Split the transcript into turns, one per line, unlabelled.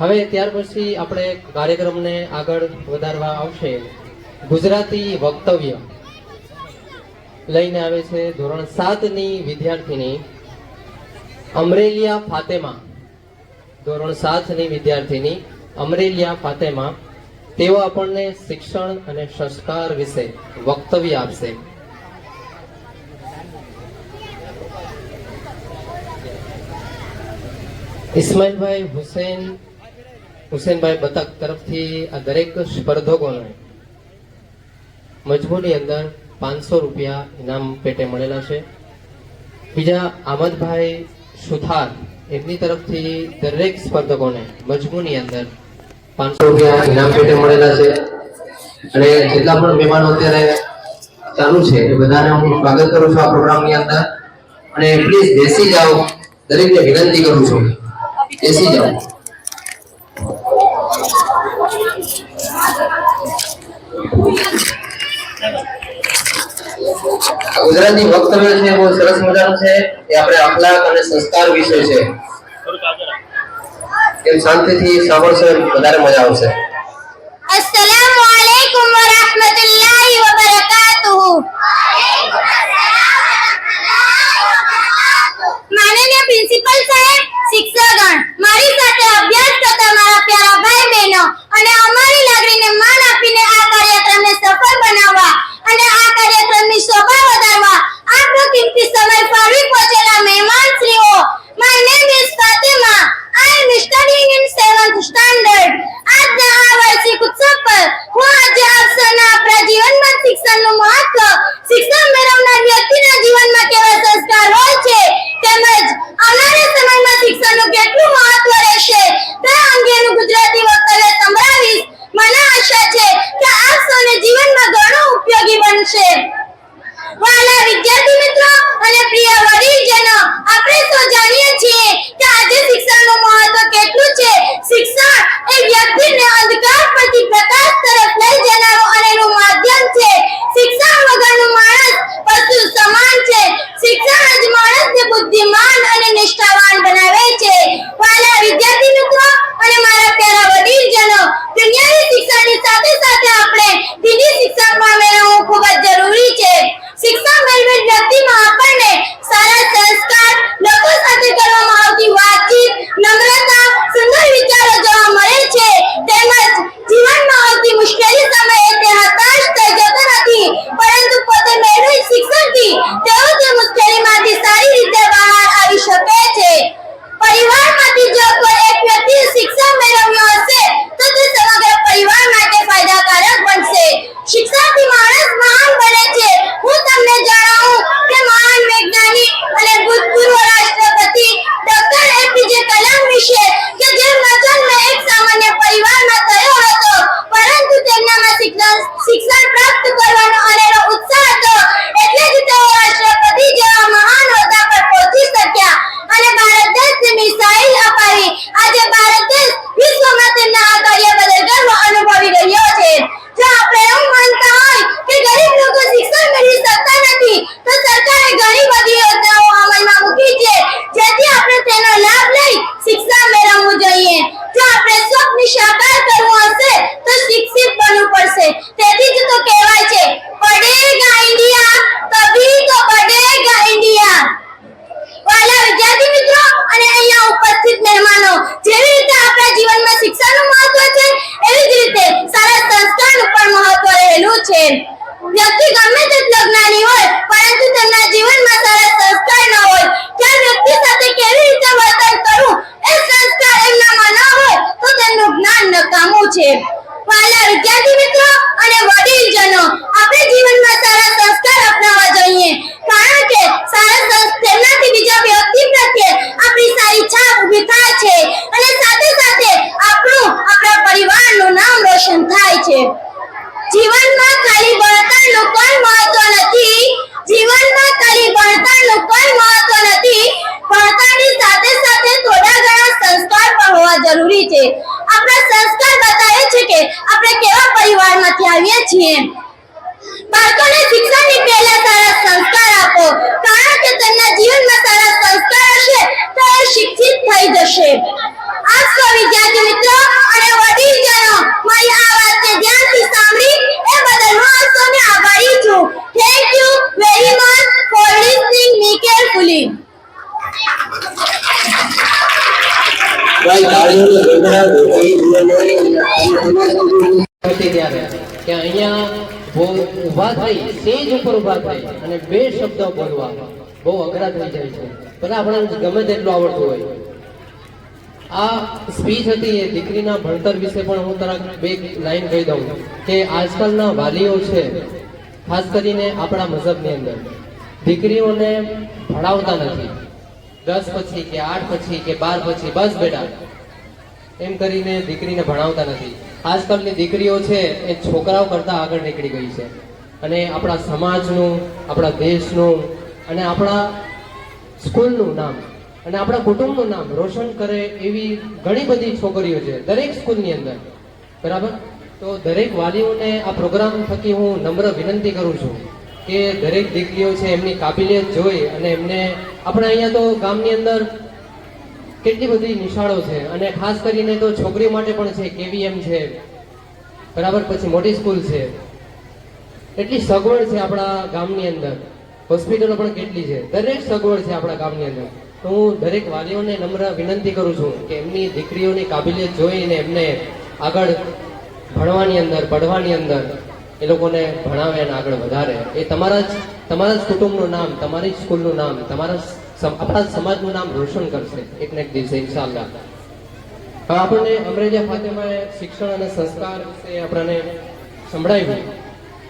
હવે ત્યાર પછી આપણે કાર્યક્રમને આગળ વધારવા આવશે ગુજરાતી વક્તવ્ય લઈને આવે છે ધોરણ 7 ની વિદ્યાર્થીની અમરેલિયા ફાતેમા. ધોરણ 7 ની વિદ્યાર્થીની અમરેલિયા ફાતેમા. તેઓ આપણને શિક્ષણ અને સંસ્કાર વિશે વક્તવ્ય આપશે. ઇસ્માઇલભાઈ હુસેનભાઈ બતક તરફથી આ દરેક સ્પર્ધકોને મજબૂરી અંદર 500 રૂપિયા ઇનામ પેટે મળેલા છે. બીજા આમદભાઈ સુથાર એમની તરફથી દરેક સ્પર્ધકોને મજબૂરી અંદર 500 રૂપિયા ઇનામ પેટે મળેલા છે. અને જેટલા પણ મહેમાનો અત્યારે ચાલુ છે એ બધાને હું સ્વાગત કરું છું આ પ્રોગ્રામની અંદર. અને પ્લીઝ બેસી જાઓ, દરેકને વિનંતી કરું છું બેસી જાઓ. ગુજરાતી વક્તવ્ય છે બહુ સરસ મજાનું છે. એ આપણે અખલાક અને સંસ્કાર વિશે છે. એમ શાંતિથી સાંભળશો વધારે મજા આવશે.
अस्सलामु अलैकुम व रहमतुल्लाहि व बरकातुहू. माननीय प्रिंसिपल साहेब, શિક્ષકગણ, મારી સાથે અભ્યાસ કરતા મારા પ્યારા ભાઈ બહેનો અને અમારી લાગણીને માન આપીને આ કાર્યક્રમને સફળ બનાવવા અને આ કાર્યક્રમની શોભા વધારવા આપનો કિંમતી સમય ફાળવી પહોંચેલા મહેમાનશ્રીઓ, my name is Fatima. I am studying in 7th standard. આજના આ વાર્ષિક ઉત્સવ પર હું આજે આપ સૌના આપણા જીવનમાં શિક્ષણનું મહત્વ, શિક્ષણ મેળવનાર વ્યક્તિના જીવનમાં કેવા સંસ્કાર હોય છે તેમજ આવનારા સમયમાં શિક્ષણનું કેટલું મહત્વ રહેશે તે અંગેનું ગુજરાતી વક્તવ્ય સંભળાવીશ. મને આશા છે કે આપ સૌને જીવનમાં ઘણું ઉપયોગી બનશે. વાલા વિદ્યાર્થી મિત્રો અને પ્રિય વડીલજનો, આપણે સૌ જાણીએ છીએ કે આજે શિક્ષણનું મહત્વ કેટલું છે. શિક્ષણ એ વ્યક્તિને અંધકાર પરથી પ્રકાશ તરફ લઈ જનારું અનેરું માધ્યમ છે. શિક્ષણ વગરનું માણસ પશુ સમાન છે. શિક્ષણ જ માણસને બુદ્ધિમાન અને નિષ્ઠાવાન બનાવે છે. વાલા વિદ્યાર્થી મિત્રો અને મારા પ્યારા વડીલજનો, દુનિયાવી શિક્ષણની સાથે સાથે આપણે દીની શિક્ષણ પણ મેળવવું ખૂબ જ જરૂરી છે. શિક્ષણ મેળવેલ વ્યક્તિમાં આપણને સારા સંસ્કાર, લોકો સાથે કરવામાં આવતી વાતચીત, નમ્રતા, સુંદર વિચારો જોવા મળે છે. તેમજ જીવનમાં આવતી મુશ્કેલી સમયે તે હતાશ થઈ જતો નથી, પરંતુ પોતે મેળવેલ શિક્ષણથી તેઓ તે મુશ્કેલીમાંથી સારી રીતે બહાર આવી શકે છે. પરિવારમાંથી જો કોઈ એક વ્યક્તિએ શિક્ષણ મેળવ્યું હશે તો તે સમગ્ર પરિવાર માટે ફાયદાકારક બનશે. શિક્ષણથી માણસ મહાન બને છે. હું તમને જણાવું કે મહાન વૈજ્ઞાનિક અને ભૂતપૂર્વ રાષ્ટ્રપતિ ડોક્ટર એપીજે કલામ વિશે કે જેમનો જન્મ એક સામાન્ય પરિવારમાં થયો હતો, પરંતુ તેમનામાં શિક્ષણ પ્રાપ્ત કરવાનો અનેરો ઉત્સાહ હતો, એટલે જ તેઓ રાષ્ટ્રપતિ જેવા મહાન હોદ્દા પર પહોંચી શક્યા અને ભારત દેશને મિસાઇલ અપાવી. આજે ભારત દેશ વિશ્વમાં તેમના આ કાર્ય બદલ ગર્વ અનુભવી રહ્યો છે. જો આપણે એવું માનતા હોય કે ગરીબ લોકો શિક્ષણ મેળવી શકતા નથી, તો સરકારે ઘણી બધી યોજનાઓ અમલમાં મૂકી છે, જેથી આપણે તેનો લાભ લઈ શિક્ષણ મેળવવું જોઈએ. જો આપણે સ્વપ્ન સાકાર કરવું હશે તો શિક્ષિત બનવું પડશે. તેથી જ તો કહેવાય છે, પઢેગા ઇન્ડિયા તભી તો બઢેગા ઇન્ડિયા. વાલા વિદ્યાર્થી મિત્રો અને અહીંયા ઉપસ્થિત મહેમાનો, જેવી રીતે આપણા જીવનમાં શિક્ષણનું મહત્વ છે, એવી જ રીતે સારા સંસ્કારનું પણ મહત્વ રહેલું છે. વ્યક્તિ ગમે તેટલો જ્ઞાની હોય, પરંતુ તેમના જીવનમાં સારા સંસ્કાર ન હોય, ત્યાં વ્યક્તિ સાથે કેવી રીતે વર્તન કરવું એ સંસ્કાર એમનામાં ન હોય તો તેમનું જ્ઞાન નકામું છે. વાલા વિદ્યાર્થી મિત્રો અને વડીલજનો, આપણે જીવનમાં સારા સંસ્કાર અપનાવવા જોઈએ, કારણ કે સારા તેમનાથી બીજા વ્યક્તિ પ્રત્યે આપણી સારી છાપ ઊભી થાય છે અને સાથે સાથે આપણા પરિવારનું નામ રોશન થાય છે. જીવનમાં ખાલી ભણતરનું કોઈ મહત્વ નથી. જીવનમાં ખાલી ભણતરનું કોઈ મહત્વ નથી. ભણતરની સાથે સાથે થોડા ઘણા સંસ્કાર પણ હોવા જરૂરી છે. આપણા સંસ્કાર બતાવે છે કે આપણે કેવા પરિવારમાંથી આવીએ છીએ. બાળકોને શિક્ષણની પહેલા સારા સંસ્કાર આપો, કારણ કે તેમના જીવનમાં સારા સંસ્કાર હશે તો એ શિક્ષિત થઈ જશે. આપ સૌ વિદ્યાર્થી મિત્રો
હતી ત્યારે કે અહીંયા ઊભા થઈ સ્ટેજ ઉપર ઊભા થઈ અને બે શબ્દો બોલવા બહુ અઘરા થઈ જાય છે, ભલે આપણને ગમે તેટલું આવડતું હોય. આ સ્પીચ હતી એ દીકરીના ભણતર વિશે પણ હું તરત બે લાઈન કહી દઉં કે આજકાલના વાલીઓ છે, ખાસ કરીને આપણા મઝહબની અંદર દીકરીઓને ભણાવતા નથી. 10 પછી કે 8 પછી કે 12 પછી બસ બેટા એમ કરીને દીકરીને ભણાવતા નથી. આજકાલની દીકરીઓ છે એ છોકરાઓ કરતા આગળ નીકળી ગઈ છે અને આપણા સમાજનું, આપણા દેશનું અને આપણા સ્કૂલનું નામ અને આપણા કુટુંબનું નામ રોશન કરે એવી ઘણી બધી છોકરીઓ છે દરેક સ્કૂલની અંદર. બરાબર? તો દરેક વાલીઓને આ પ્રોગ્રામ થકી હું નમ્ર વિનંતી કરું છું કે દરેક દીકરીઓ છે એમની કાબિલિયત જોઈ અને એમને આપણે અહીંયા તો ગામની અંદર કેટલી બધી નિશાળો છે અને ખાસ કરીને તો છોકરીઓ માટે પણ છે, કેવીએમ છે, બરાબર, પછી મોટી સ્કૂલ છે, એટલી સગવડ છે આપણા ગામની અંદર, હોસ્પિટલો પણ કેટલી છે, દરેક સગવડ છે આપણા ગામની અંદર. તો હું દરેક વાલીઓને નમ્ર વિનંતી કરું છું કે એમની દીકરીઓની કાબિલિયત જોઈને એમને આગળ ભણવાની અંદર, પઢવાની અંદર એ લોકોને ભણાવે અને આગળ વધારે. એ તમારા જ કુટુંબનું નામ, તમારી જ સ્કૂલનું નામ, આપણા સમાજનું નામ રોશન કરશે એક ને એક દિવસે ઇન્શાઅલ્લાહ. આપણને અમરેલિયા ફાતેમાએ શિક્ષણ અને સંસ્કાર વિશે આપણને સંભળાવ્યું.